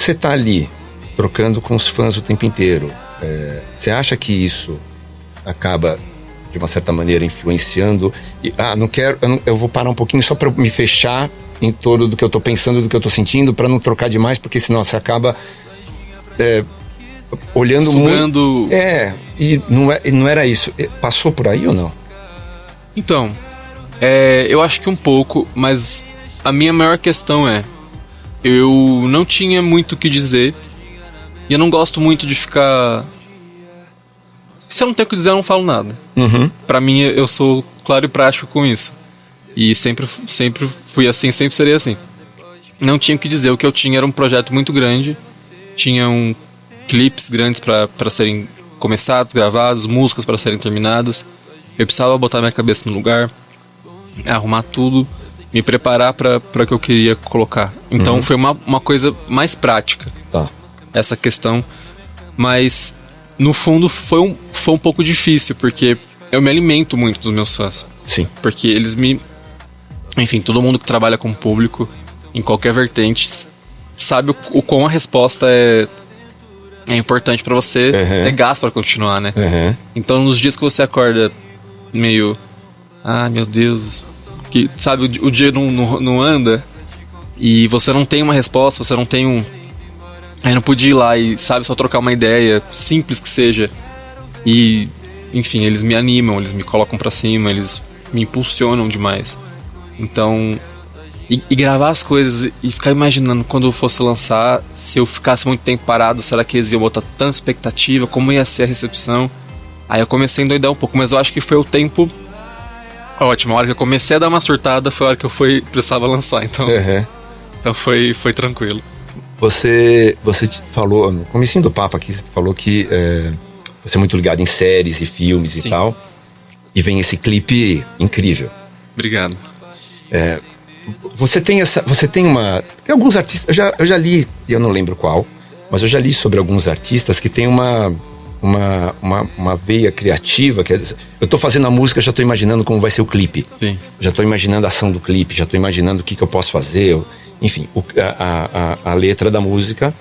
você tá ali, trocando com os fãs o tempo inteiro, você acha que isso acaba, de uma certa maneira, influenciando? Eu vou parar um pouquinho só para me fechar em torno do que eu tô pensando, do que eu tô sentindo, para não trocar demais, porque senão você acaba olhando sugando... muito. E não era isso. Passou por aí ou não? Então, eu acho que um pouco, mas a minha maior questão eu não tinha muito o que dizer, e eu não gosto muito de ficar... Se eu não tenho o que dizer, eu não falo nada. Pra mim, eu sou claro e prático com isso. E sempre fui assim, sempre serei assim. Não tinha o que dizer, o que eu tinha era um projeto muito grande, tinham clipes grandes para serem começados, gravados, músicas para serem terminadas. Eu precisava botar minha cabeça no lugar, arrumar tudo, me preparar para o que eu queria colocar. Então foi uma coisa mais prática, essa questão. Mas no fundo foi um pouco difícil, porque eu me alimento muito dos meus fãs. Sim. Porque eles me... Enfim, todo mundo que trabalha com público, em qualquer vertente, sabe o quão a resposta é importante pra você ter gás pra continuar, né? Então, nos dias que você acorda meio... meu Deus... Que, sabe, o dia não anda, e você não tem uma resposta, você não tem Aí não podia ir lá e, sabe, só trocar uma ideia, simples que seja. E, enfim, eles me animam, eles me colocam pra cima, eles me impulsionam demais. Então, e gravar as coisas e ficar imaginando quando eu fosse lançar, se eu ficasse muito tempo parado, será que eles iam botar tanta expectativa, como ia ser a recepção? Aí eu comecei a endoidar um pouco, mas eu acho que foi o tempo ótimo. A hora que eu comecei a dar uma surtada foi a hora que eu precisava lançar, então, então foi tranquilo. Você falou, no comecinho do papo aqui, você falou que você é muito ligado em séries e filmes e tal, e vem esse clipe incrível. Obrigado. Você tem uma... Alguns artistas, eu já li, eu não lembro qual, mas eu já li sobre alguns artistas que tem uma veia criativa, que eu tô fazendo a música, já tô imaginando como vai ser o clipe. Sim. Já tô imaginando a ação do clipe, já tô imaginando o que eu posso fazer, enfim, a letra da música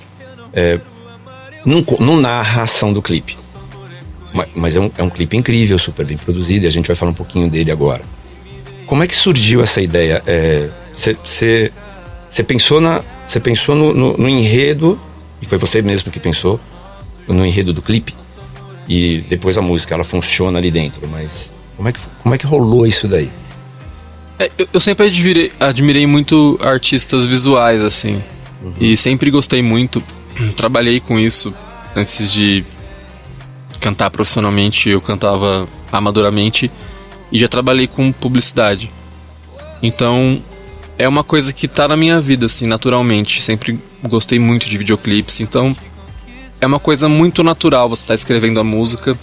não narra a ação do clipe. Mas é um clipe incrível, super bem produzido, e a gente vai falar um pouquinho dele agora. Como é que surgiu essa ideia? Você pensou no enredo, e foi você mesmo que pensou no enredo do clipe, e depois a música, ela funciona ali dentro, mas como é que rolou isso daí? Eu sempre admirei muito artistas visuais, assim, e sempre gostei muito, trabalhei com isso antes de cantar profissionalmente, eu cantava amadoramente, e já trabalhei com publicidade. Então, é uma coisa que tá na minha vida, assim, naturalmente. Sempre gostei muito de videoclipes. Então, é uma coisa muito natural você tá escrevendo a música.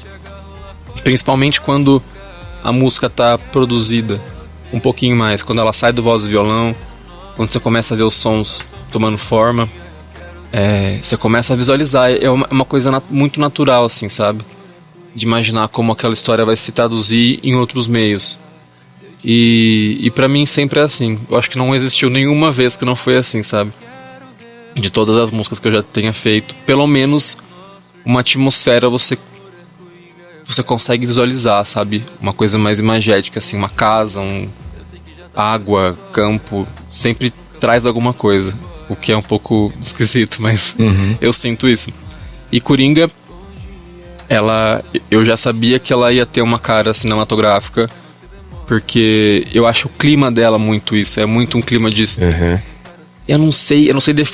Principalmente quando a música tá produzida um pouquinho mais. Quando ela sai do voz e violão. Quando você começa a ver os sons tomando forma. Você começa a visualizar. É uma coisa muito natural, assim, sabe? De imaginar como aquela história vai se traduzir em outros meios. E pra mim sempre é assim. Eu acho que não existiu nenhuma vez que não foi assim, sabe? De todas as músicas que eu já tenha feito, pelo menos uma atmosfera você consegue visualizar, sabe? Uma coisa mais imagética, assim, uma casa, água, campo, sempre traz alguma coisa. O que é um pouco esquisito, mas eu sinto isso. E Coringa, eu já sabia que ela ia ter uma cara cinematográfica, porque eu acho o clima dela muito isso, é muito um clima disso. Eu não sei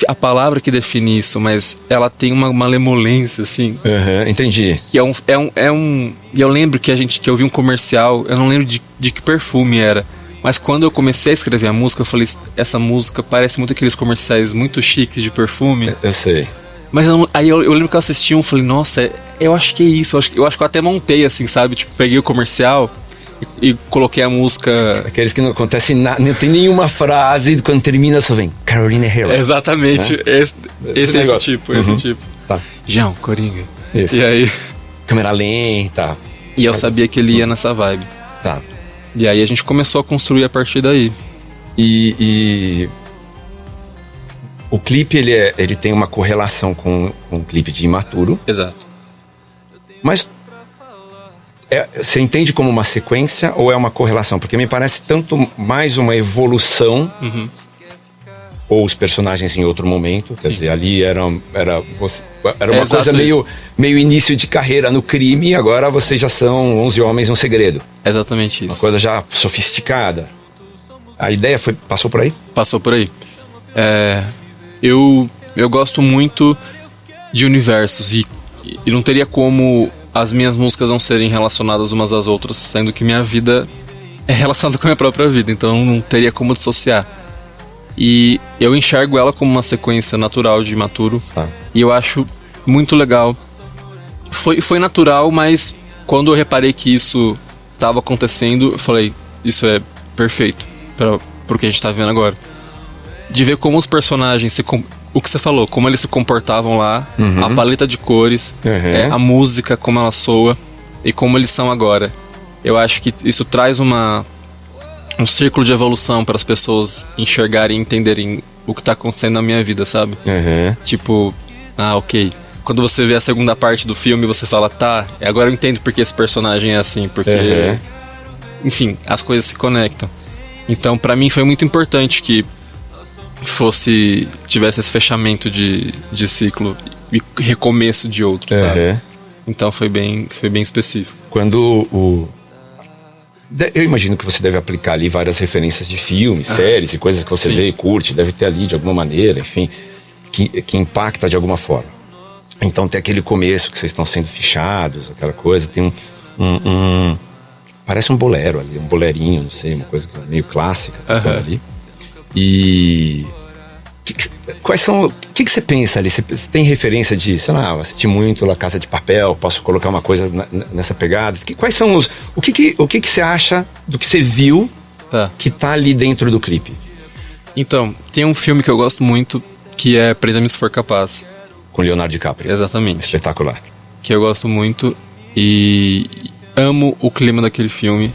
a palavra que define isso, mas ela tem uma malemolência, assim. Entendi. Que e eu lembro que eu vi um comercial, eu não lembro de que perfume era, mas quando eu comecei a escrever a música, eu falei, essa música parece muito aqueles comerciais muito chiques de perfume. Eu sei. Mas aí eu lembro que eu assisti e falei, nossa, eu acho que é isso. Eu acho que eu até montei, assim, sabe? Tipo, peguei o comercial e coloquei a música... Aqueles que não acontece nada, não tem nenhuma frase, quando termina só vem Carolina Herrera. Exatamente, esse tipo. Tá. João, Coringa. Isso. E aí... Câmera lenta. E eu sabia que ele ia nessa vibe. Tá. E aí a gente começou a construir a partir daí. E O clipe, ele tem uma correlação com o clipe de Imaturo. Exato. Mas você entende como uma sequência ou é uma correlação? Porque me parece tanto mais uma evolução, ou os personagens em outro momento. Quer dizer, ali era uma coisa meio início de carreira no crime, e agora vocês já são 11 homens um segredo. Exatamente isso. Uma coisa já sofisticada. A ideia passou por aí? Passou por aí. Eu gosto muito de universos e não teria como as minhas músicas não serem relacionadas umas às outras, sendo que minha vida é relacionada com a minha própria vida, então não teria como dissociar. E eu enxergo ela como uma sequência natural de Imaturo, e eu acho muito legal. Foi natural, mas quando eu reparei que isso estava acontecendo, eu falei, isso é perfeito para o que a gente está vendo agora. De ver como os personagens, o que você falou, como eles se comportavam lá, a paleta de cores, a música, como ela soa, e como eles são agora. Eu acho que isso traz um círculo de evolução para as pessoas enxergarem e entenderem o que está acontecendo na minha vida, sabe? Tipo, ok. Quando você vê a segunda parte do filme, você fala, agora eu entendo porque esse personagem é assim, porque... Enfim, as coisas se conectam. Então, pra mim, foi muito importante que tivesse esse fechamento de ciclo e recomeço de outro, sabe? Então foi bem específico. Eu imagino que você deve aplicar ali várias referências de filmes, séries e coisas que você vê e curte, deve ter ali de alguma maneira, enfim, que impacta de alguma forma. Então tem aquele começo que vocês estão sendo fichados, aquela coisa, tem parece um bolero ali, um bolerinho, não sei, uma coisa meio clássica ali. E quais são... O que você pensa ali? Você tem referência de, sei lá, eu assisti muito La Casa de Papel, posso colocar uma coisa nessa pegada? Quais são os... O que você acha do que você viu que tá ali dentro do clipe? Então, tem um filme que eu gosto muito, que é Prenda-me se for capaz. Com Leonardo DiCaprio. Exatamente. Espetacular. Que eu gosto muito e amo o clima daquele filme.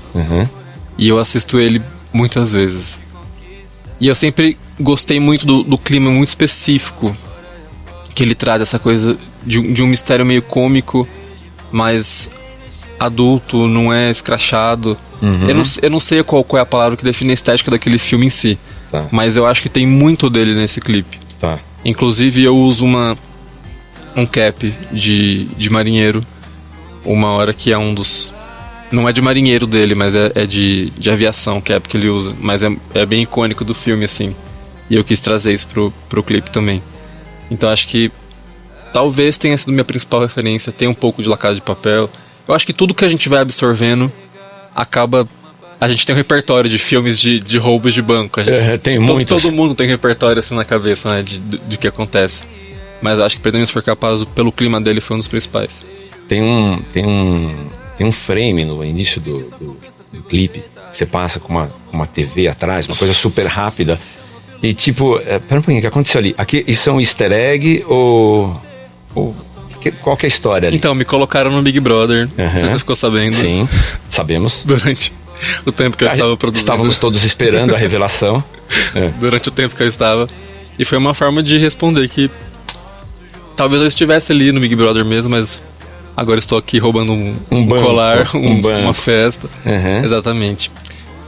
E eu assisto ele muitas vezes. E eu sempre gostei muito do clima muito específico que ele traz, essa coisa de um mistério meio cômico, mas adulto, não é escrachado. Eu não sei qual é a palavra que define a estética daquele filme em si, mas eu acho que tem muito dele nesse clipe. Inclusive eu uso um cap de marinheiro, uma hora que é um dos... Não é de marinheiro dele, mas é de aviação, cap que ele usa. Mas é bem icônico do filme, assim. E eu quis trazer isso pro clipe também. Então acho que talvez tenha sido minha principal referência. Tem um pouco de La Casa de Papel. Eu acho que tudo que a gente vai absorvendo acaba... A gente tem um repertório de filmes de roubos de banco. Tem muitos. Todo mundo tem repertório assim na cabeça, né, de que acontece. Mas eu acho que Prenda-me se for capaz, pelo clima dele, foi um dos principais. Tem um frame no início do clipe, você passa com uma TV atrás, uma coisa super rápida, e tipo, pera um pouquinho, o que aconteceu ali? Isso é um easter egg ou qual que é a história ali? Então, me colocaram no Big Brother, não sei se você ficou sabendo. Sim, sabemos. Durante o tempo que eu estava produzindo. Estávamos todos esperando a revelação. Durante o tempo que eu estava. E foi uma forma de responder que talvez eu estivesse ali no Big Brother mesmo, mas... Agora estou aqui roubando um colar, uma festa. Exatamente.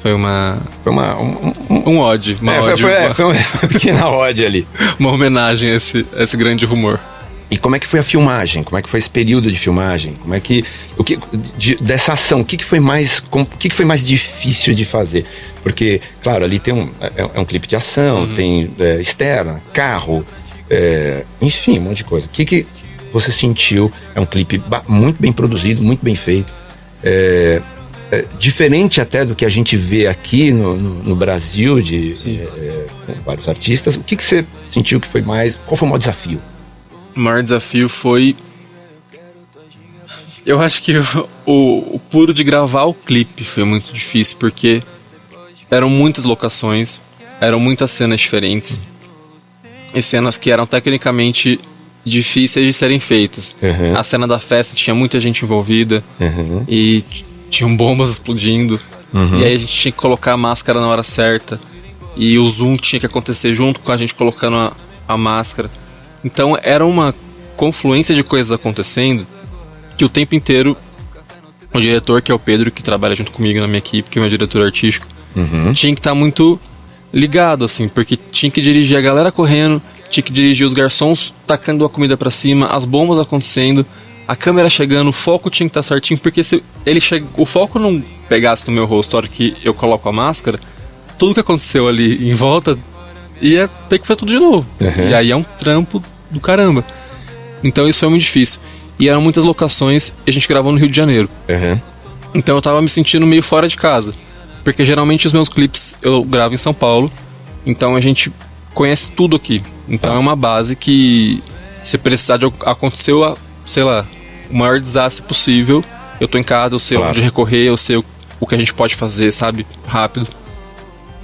Foi um ode. Foi uma pequena ode ali. Uma homenagem a esse grande rumor. E como é que foi a filmagem? Como é que foi esse período de filmagem? Como é que... dessa ação, o que foi mais difícil de fazer? Porque, claro, ali tem um clipe de ação, tem externa, carro, enfim, um monte de coisa. O que você sentiu? É um clipe muito bem produzido, muito bem feito, diferente até do que a gente vê aqui no Brasil com vários artistas. O que você sentiu que foi mais... Qual foi o maior desafio? O maior desafio foi... Eu acho que o puro de gravar o clipe foi muito difícil, porque eram muitas locações, eram muitas cenas diferentes, e cenas que eram tecnicamente difíceis de serem feitas. A cena da festa tinha muita gente envolvida, e tinham bombas explodindo, e aí a gente tinha que colocar a máscara na hora certa, e o zoom tinha que acontecer junto com a gente colocando a máscara. Então era uma confluência de coisas acontecendo que o tempo inteiro o diretor, que é o Pedro, que trabalha junto comigo na minha equipe, que é o meu diretor artístico, tinha que estar muito ligado, assim, porque tinha que dirigir a galera correndo, tinha que dirigir os garçons tacando a comida pra cima, as bombas acontecendo, a câmera chegando, o foco tinha que estar certinho, porque se o foco não pegasse no meu rosto na hora que eu coloco a máscara, tudo que aconteceu ali em volta ia ter que fazer tudo de novo. E aí é um trampo do caramba. Então isso foi muito difícil. E eram muitas locações e a gente gravou no Rio de Janeiro. Então eu tava me sentindo meio fora de casa. Porque geralmente os meus clipes eu gravo em São Paulo. Então a gente conhece tudo aqui. Então é uma base que, se precisar de acontecer, sei lá, o maior desastre possível, eu tô em casa, eu sei onde recorrer, eu sei o que a gente pode fazer, sabe? Rápido.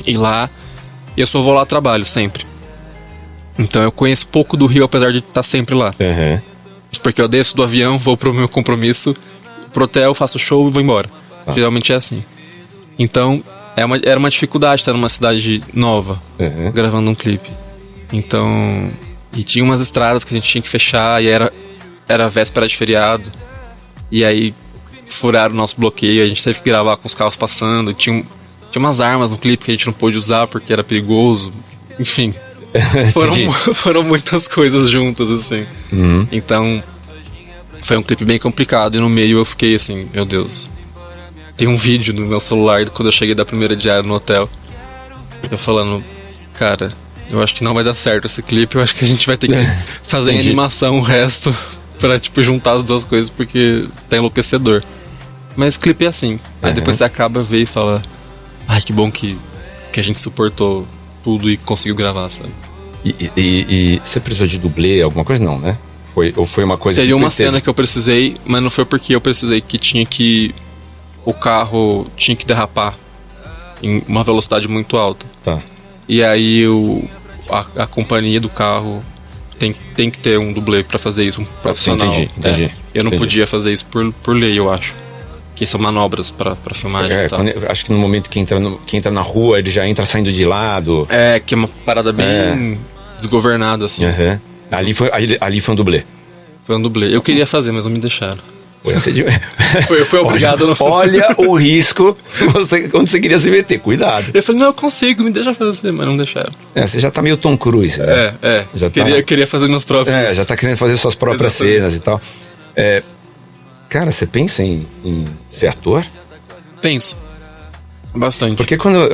E lá, eu só vou lá trabalho, sempre. Então eu conheço pouco do Rio, apesar de estar sempre lá. Porque eu desço do avião, vou pro meu compromisso, pro hotel, faço show e vou embora. Geralmente é assim. Então, era uma dificuldade estar numa cidade nova, gravando um clipe. Então, e tinha umas estradas que a gente tinha que fechar, e era véspera de feriado. E aí, furaram o nosso bloqueio, a gente teve que gravar com os carros passando. Tinha umas armas no clipe que a gente não pôde usar porque era perigoso. Enfim, foram muitas coisas juntas, assim. Então, foi um clipe bem complicado. E no meio eu fiquei assim, meu Deus. Tem um vídeo no meu celular quando eu cheguei da primeira diária no hotel, eu falando, cara, eu acho que não vai dar certo esse clipe. Eu acho que a gente vai ter que fazer em animação o resto pra, tipo, juntar as duas coisas, porque tá enlouquecedor. Mas clipe é assim. Aí depois você acaba, vê e fala, ai, que bom que a gente suportou tudo e conseguiu gravar, sabe? E você precisou de dublê, alguma coisa? Não, né? Ou foi uma coisa Teve uma cena que eu precisei, mas não foi porque eu precisei, que o carro tinha que derrapar em uma velocidade muito alta. E aí a companhia do carro tem que ter um dublê pra fazer isso, um profissional. Entendi. Eu não podia fazer isso por lei, eu acho. Que são manobras pra filmagem e tal. Acho que no momento que entra na rua, ele já entra saindo de lado. Que é uma parada bem desgovernada, assim. Ali foi um dublê. Foi um dublê. Eu queria fazer, mas não me deixaram. Foi obrigado a não fazer. Olha o risco quando você queria se meter, cuidado. Eu falei, não, eu consigo, me deixa fazer, mas não deixaram. Você já tá meio Tom Cruise, né? Já queria fazer meus próprios. Já tá querendo fazer suas próprias cenas e tal. Cara, você pensa em ser ator? Penso. Bastante. Porque quando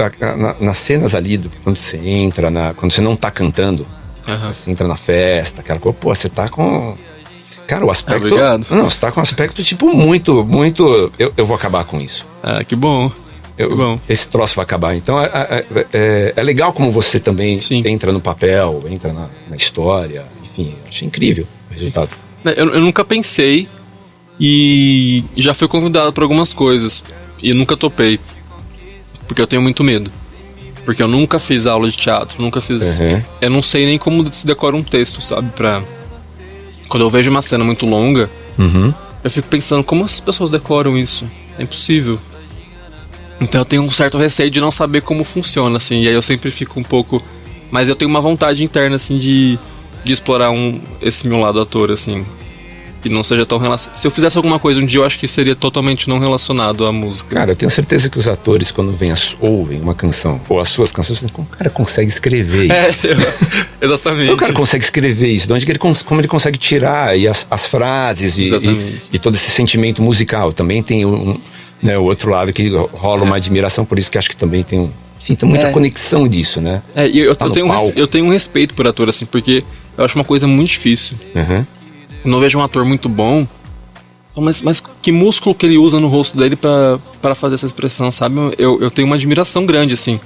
nas cenas ali, quando você entra, quando você não tá cantando, você entra na festa, aquela coisa, você tá com... Cara, o aspecto... Obrigado. Não, você tá com um aspecto, tipo, muito... Eu vou acabar com isso. Que bom. Que bom. Esse troço vai acabar. Então, é legal como você também entra no papel, entra na história. Enfim, achei incrível o resultado. Eu nunca pensei e já fui convidado para algumas coisas e nunca topei. Porque eu tenho muito medo. Porque eu nunca fiz aula de teatro, nunca fiz... Eu não sei nem como se decora um texto, sabe? Quando eu vejo uma cena muito longa, eu fico pensando, como as pessoas decoram isso? É impossível. Então eu tenho um certo receio de não saber como funciona, assim. E aí eu sempre fico um pouco... Mas eu tenho uma vontade interna, assim, de explorar esse meu lado ator, assim. Que não seja tão relacionado. Se eu fizesse alguma coisa um dia, eu acho que seria totalmente não relacionado à música. Cara, eu tenho certeza que os atores, quando ouvem uma canção, ou as suas canções, como o cara consegue escrever isso? Exatamente. O cara consegue escrever isso? De onde como ele consegue tirar as frases e todo esse sentimento musical? Também tem o outro lado que rola uma admiração, por isso que acho que também tem tem muita conexão disso, né? E eu tenho um respeito por ator, assim, porque eu acho uma coisa muito difícil. Quando eu vejo um ator muito bom, mas que músculo que ele usa no rosto dele pra fazer essa expressão, sabe? Eu tenho uma admiração grande, assim.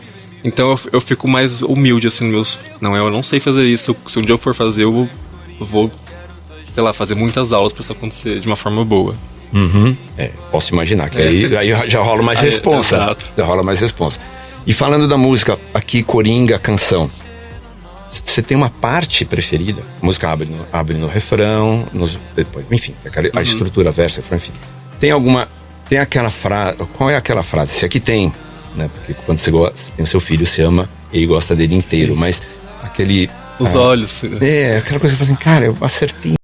Então eu fico mais humilde, assim, eu não sei fazer isso. Se um dia eu for fazer, eu vou, sei lá, fazer muitas aulas pra isso acontecer de uma forma boa. Posso imaginar que aí já rola mais responsa. Exato. Já rola mais responsa. E falando da música, aqui, Coringa, canção. Você tem uma parte preferida? A música abre no refrão, depois, enfim, a estrutura, verso, refrão, enfim. Tem aquela frase, qual é aquela frase? Esse aqui tem, né? Porque quando você tem o seu filho, você ama e gosta dele inteiro, mas os olhos. É, aquela coisa que você fala assim, cara, eu acertei